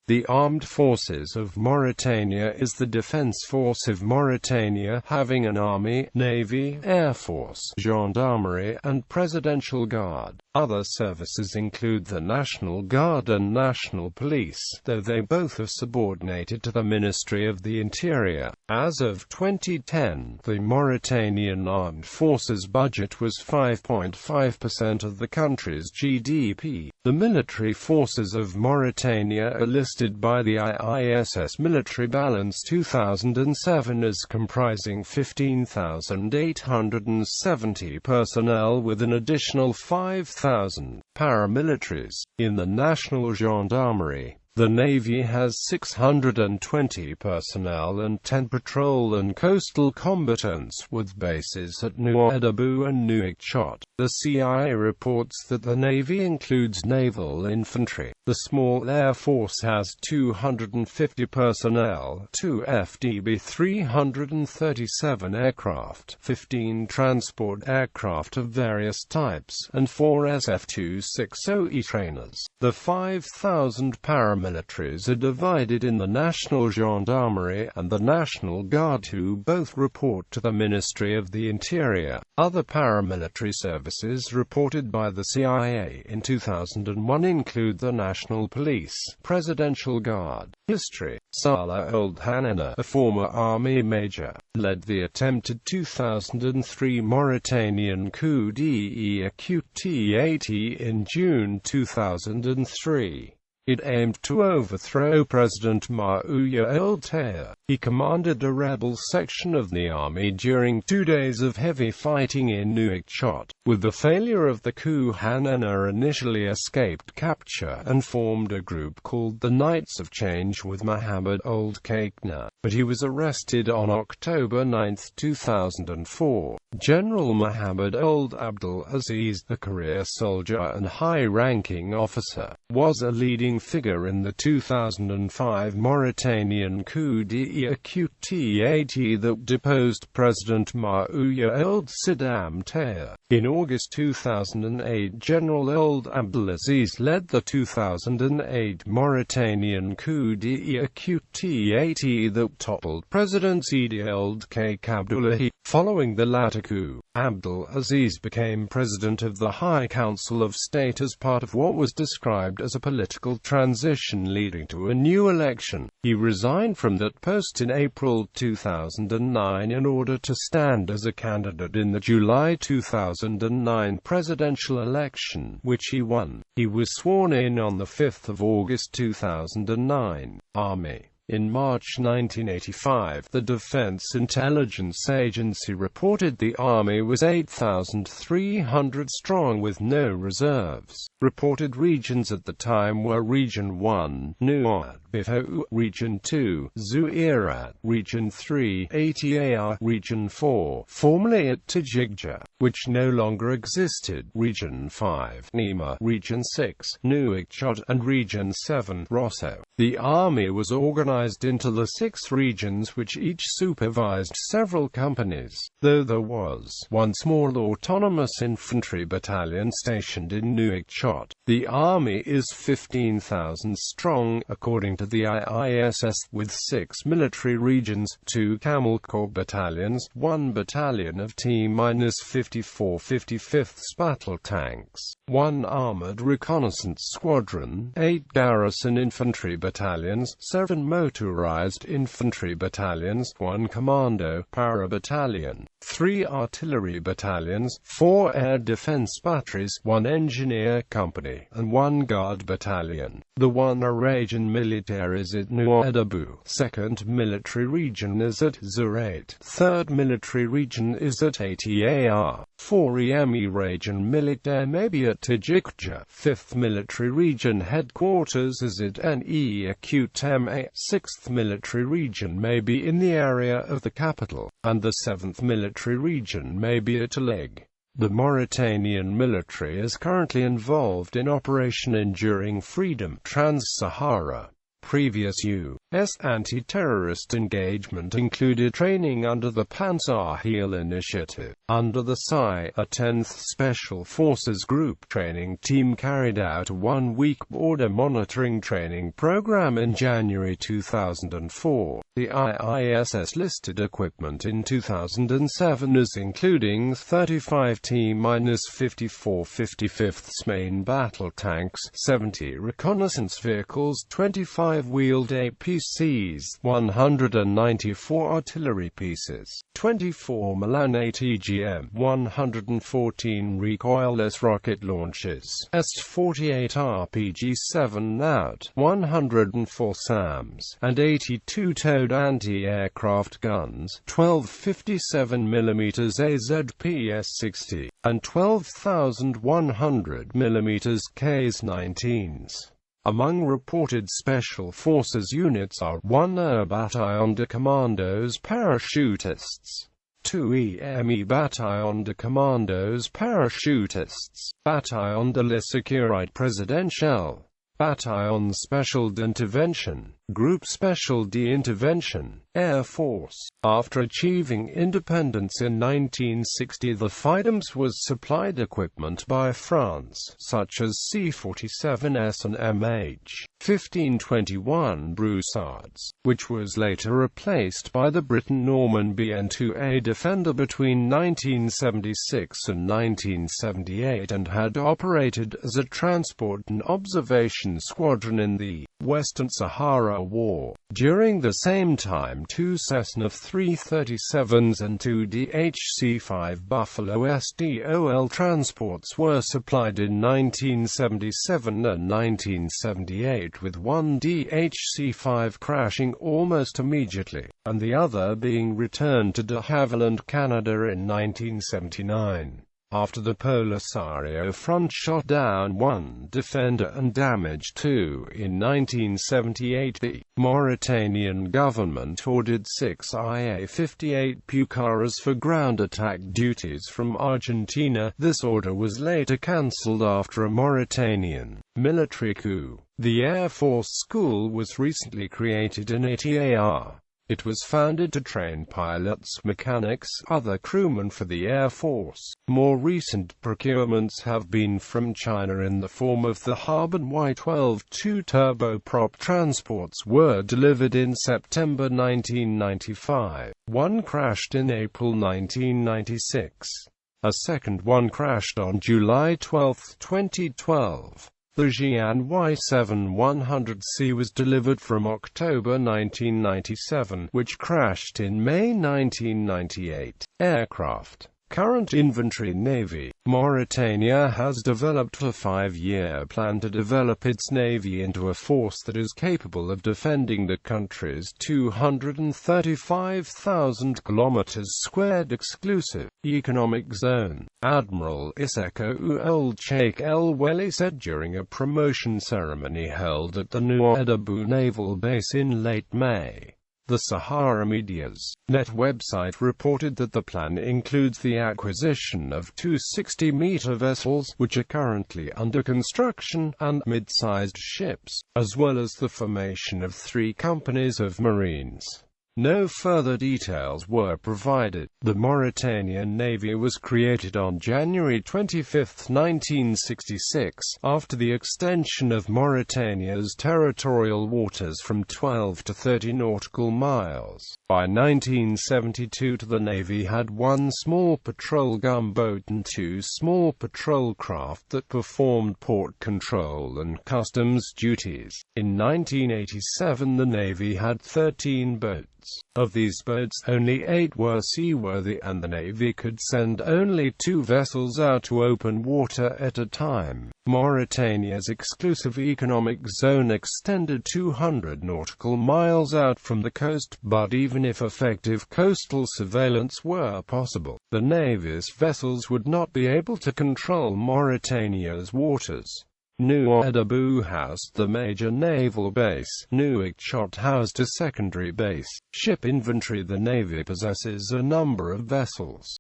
The Armed Forces of Mauritania is the defense force of Mauritania, having an army, navy, air force, gendarmerie, and presidential guard. Other services include the National Guard and National Police, though they both are subordinated to the Ministry of the Interior. As of 2010, the Mauritanian Armed Forces budget was 5.5% of the country's GDP. The military forces of Mauritania are listed by the IISS Military Balance 2007 as comprising 15,870 personnel with an additional 5,000 paramilitaries. In the National Gendarmerie, the Navy has 620 personnel and 10 patrol and coastal combatants, with bases at Nouadhibou and Nouakchott. The CIA reports that the Navy includes naval infantry. The small Air Force has 250 personnel, 2 FDB-337 aircraft, 15 transport aircraft of various types, and 4 SF-260E trainers. The 5,000 paramilitaries are divided in the National Gendarmerie and the National Guard, who both report to the Ministry of the Interior. Other paramilitary services reported by the CIA in 2001 include the National Police, Presidential Guard. History: Salah Ould Hanana, a former army major, led the attempted 2003 Mauritanian coup d'Etat in June 2003. It aimed to overthrow President Mauritania Ould Taya. He commanded a rebel section of the army during 2 days of heavy fighting in Nouakchott. With the failure of the coup, Hanana initially escaped capture and formed a group called the Knights of Change with Mohamed Ould Kaikna, but he was arrested on October 9, 2004. General Mohamed Ould Abdelaziz, a career soldier and high-ranking officer, was a leading figure in the 2005 Mauritanian coup d'Etat that deposed President Mauritania Ould Saddam Taya. In August 2008, General Ould Abdelaziz led the 2008 Mauritanian coup d'Etat that toppled President Sidi Ould Sheikh Abdullahi. Following the latter coup, Abdelaziz became president of the High Council of State as part of what was described as a political transition leading to a new election. He resigned from that post in April 2009 in order to stand as a candidate in the July 2009 presidential election, which he won. He was sworn in on the 5th of August 2009. Army. In March 1985, the Defense Intelligence Agency reported the army was 8,300 strong with no reserves. Reported regions at the time were Region 1, Nouadhibou, Region 2, Zouirat, Region 3, Ata, Region 4, formerly at Tajigja, which no longer existed, Region 5, Nima, Region 6, Nouakchott, and Region 7, Rosso. The army was organized into the 6 regions, which each supervised several companies, though there was one small autonomous infantry battalion stationed in Nouakchott. The army is 15,000 strong, according to the IISS, with 6 military regions, 2 Camel Corps battalions, 1 battalion of T-54 55th battle tanks, 1 armored reconnaissance squadron, 8 garrison infantry battalions, 7 motorized infantry battalions, 1 commando para-battalion, 3 artillery battalions, 4 air defense batteries, 1 engineer company, and 1 guard battalion. The 1 region militaire is at Nouadhibou, 2nd military region is at Zouirat, 3rd military region is at Ata, 4 EME region militaire may be at Tajikja, 5th military region headquarters is at Nouakchott, 6th military region may be in the area of the capital, and the 7th military region may be at Aleg. The Mauritanian military is currently involved in Operation Enduring Freedom Trans-Sahara. Previous U.S. anti-terrorist engagement included training under the Pan-Sahel Initiative. Under the PSI, a 10th Special Forces Group training team carried out a one-week border monitoring training program in January 2004. The IISS listed equipment in 2007 as including 35 T-54 55ths main battle tanks, 70 reconnaissance vehicles, 25 wheeled APCs, 194 artillery pieces, 24 Milan ATGM, 114 recoilless rocket launches, S-48 RPG-7 NAD, 104 SAMs, and 82 towed anti-aircraft guns, 12 57mm AZPS-60, and 12,100mm Ks-19s. Among reported Special Forces units are 1 Air Bataillon de Commandos Parachutists, 2 EME Bataillon de Commandos Parachutists, Bataillon de la Sécurité Présidentielle, Bataillon Special d'Intervention, Group Special d'Intervention, Air Force. After achieving independence in 1960, the FIDEMS was supplied equipment by France, such as C-47S and MH-1521 Broussards, which was later replaced by the Briton Norman BN-2A Defender between 1976 and 1978 and had operated as a transport and observation squadron in the Western Sahara War. During the same time, 2 Cessna 337s and 2 DHC-5 Buffalo SDOL transports were supplied in 1977 and 1978, with one DHC-5 crashing almost immediately, and the other being returned to de Havilland, Canada in 1979. After the Polisario Front shot down 1 Defender and damaged 2 in 1978, the Mauritanian government ordered 6 IA-58 Pucaras for ground attack duties from Argentina. This order was later cancelled after a Mauritanian military coup. The Air Force School was recently created in IISS. It was founded to train pilots, mechanics, other crewmen for the Air Force. More recent procurements have been from China in the form of the Harbin Y-12 2-turboprop transports were delivered in September 1995. One crashed in April 1996. A second one crashed on July 12, 2012. The Xi'an Y-7-100C was delivered from October 1997, which crashed in May 1998. Aircraft. Current inventory. Navy. Mauritania has developed a 5-year plan to develop its navy into a force that is capable of defending the country's 235,000 km² exclusive economic zone. Admiral Iseko Ould Sheikh El Weli said during a promotion ceremony held at the Nouadhibou Naval Base in late May. The Sahara Media's net website reported that the plan includes the acquisition of 2 60-meter vessels, which are currently under construction, and mid-sized ships, as well as the formation of 3 companies of Marines. No further details were provided. The Mauritanian Navy was created on January 25, 1966, after the extension of Mauritania's territorial waters from 12 to 30 nautical miles. By 1972 the Navy had 1 small patrol gunboat and 2 small patrol craft that performed port control and customs duties. In 1987 the Navy had 13 boats. Of these boats, only 8 were seaworthy, and the Navy could send only 2 vessels out to open water at a time. Mauritania's exclusive economic zone extended 200 nautical miles out from the coast, but even if effective coastal surveillance were possible, the Navy's vessels would not be able to control Mauritania's waters. Nouadhibou housed the major naval base. Nouakchott housed a secondary base. Ship inventory. The Navy possesses a number of vessels,